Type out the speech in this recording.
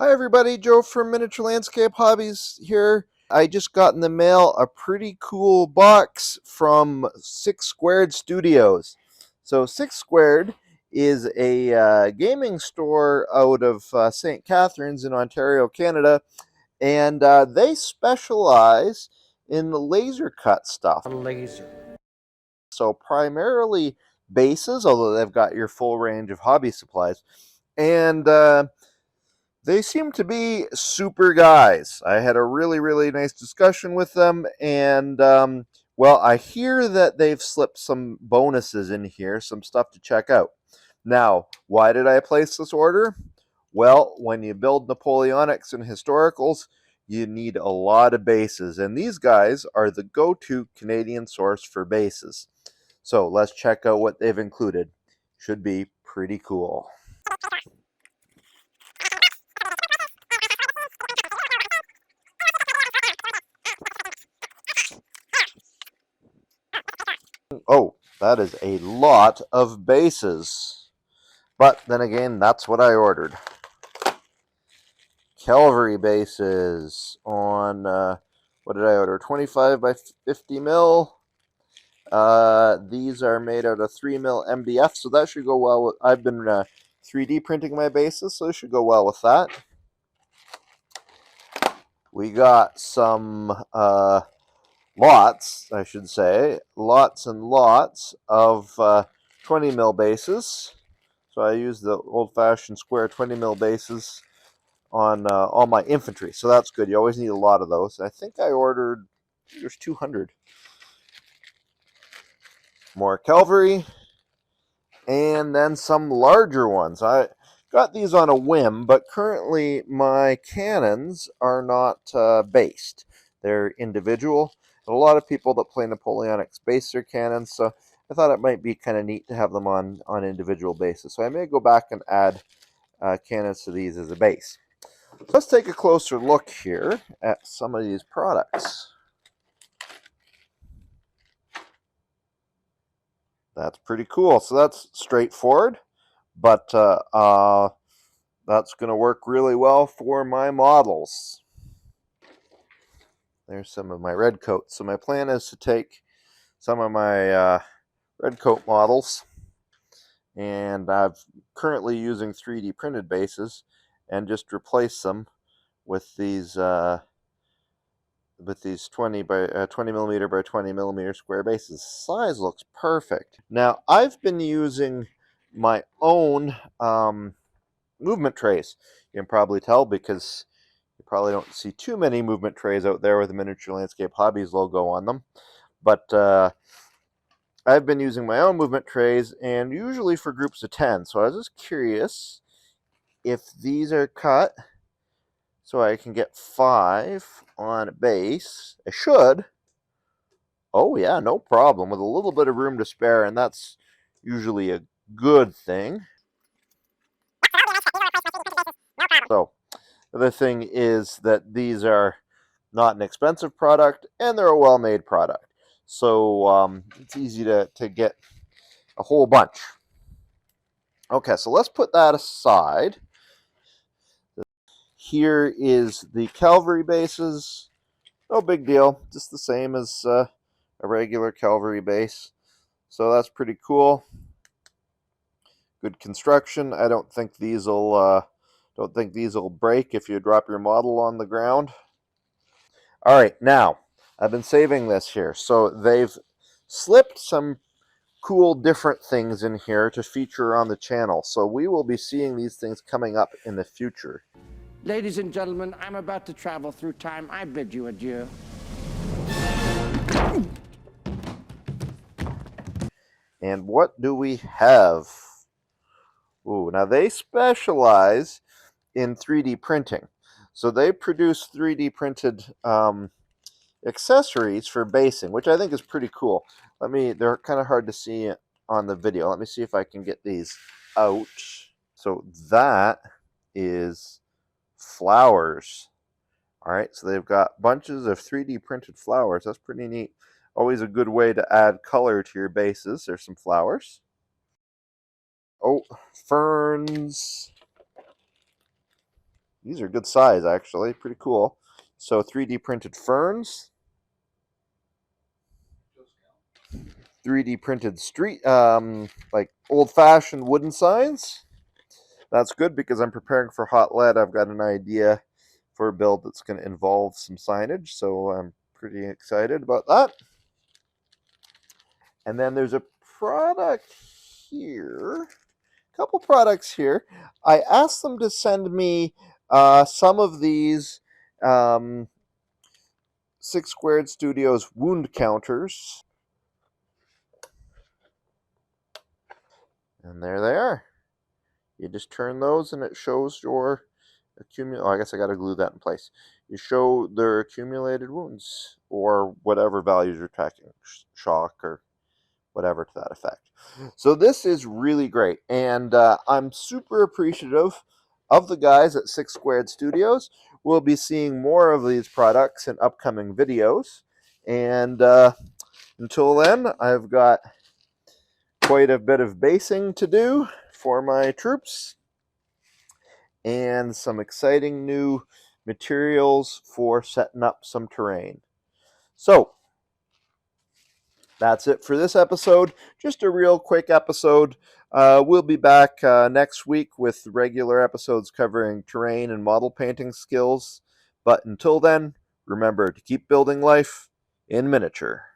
Hi everybody, Joe from Miniature Landscape Hobbies here. I just got in the mail a pretty cool box from 6 Squared Studios. So 6 Squared is a gaming store out of St. Catharines in Ontario, Canada, and they specialize in the laser cut stuff. So primarily bases, although they've got your full range of hobby supplies. And they seem to be super guys. I had a really nice discussion with them, and well, I hear that they've slipped some bonuses in here, some stuff to check out. Now, why did I place this order? Well, when you build Napoleonics and historicals, you need a lot of bases, and these guys are the go-to Canadian source for bases. So let's check out what they've included. Should be pretty cool. Oh, that is a lot of bases. But then again, that's what I ordered. Cavalry bases on, what did I order? 25 by 50 mil. These are made out of 3 mil MDF, so that should go well with, I've been 3D printing my bases, so it should go well with that. We got some lots, I should say, lots and lots of 20 mil bases. So I use the old-fashioned square 20 mil bases on all my infantry. So that's good. You always need a lot of those. I think I ordered, there's 200. More cavalry. And then some larger ones. I got these on a whim, but currently my cannons are not based. They're individual. And a lot of people that play Napoleonics base their cannons, so I thought it might be kind of neat to have them on individual bases. So I may go back and add cannons to these as a base. So let's take a closer look here at some of these products. That's pretty cool. So that's straightforward, but that's going to work really well for my models. There's some of my red coats. So my plan is to take some of my red coat models, and I'm currently using 3D printed bases, and just replace them with these 20 millimeter by 20 millimeter square bases. Size looks perfect. Now I've been using my own movement trays. You can probably tell because you probably don't see too many movement trays out there with the Miniature Landscape Hobbies logo on them. But I've been using my own movement trays, and usually for groups of 10. So I was just curious if these are cut so I can get 5 on a base. I should. Oh yeah, no problem. With a little bit of room to spare, and that's usually a good thing. So the other thing is that these are not an expensive product, and they're a well-made product. So it's easy to get a whole bunch. Okay, so let's put that aside. Here is the cavalry bases. No big deal, just the same as a regular cavalry base. So that's pretty cool. Good construction. I don't think these will break if you drop your model on the ground. All right, now I've been saving this here. So they've slipped some cool different things in here to feature on the channel. So we will be seeing these things coming up in the future. Ladies and gentlemen, I'm about to travel through time. I bid you adieu. And what do we have? Ooh, now they specialize in 3D printing. So they produce 3D printed accessories for basing, which I think is pretty cool. They're kind of hard to see on the video. Let me see if I can get these out. So that is flowers. All right, so they've got bunches of 3D printed flowers. That's pretty neat. Always a good way to add color to your bases. There's some flowers. Oh, ferns. These are good size, actually. Pretty cool. So 3D printed ferns. 3D printed street, like old-fashioned wooden signs. That's good because I'm preparing for hot lead. I've got an idea for a build that's going to involve some signage, so I'm pretty excited about that. And then there's a product here, a couple products here. I asked them to send me some of these 6 Squared Studios wound counters. And there they are. You just turn those and it shows your oh, I guess I got to glue that in place. You show their accumulated wounds or whatever values you're tracking, shock or whatever to that effect. So this is really great, and I'm super appreciative of the guys at 6 Squared Studios. We'll be seeing more of these products in upcoming videos, and until then, I've got quite a bit of basing to do for my troops and some exciting new materials for setting up some terrain. So that's it for this episode. Just a real quick episode. We'll be back next week with regular episodes covering terrain and model painting skills. But until then, remember to keep building life in miniature.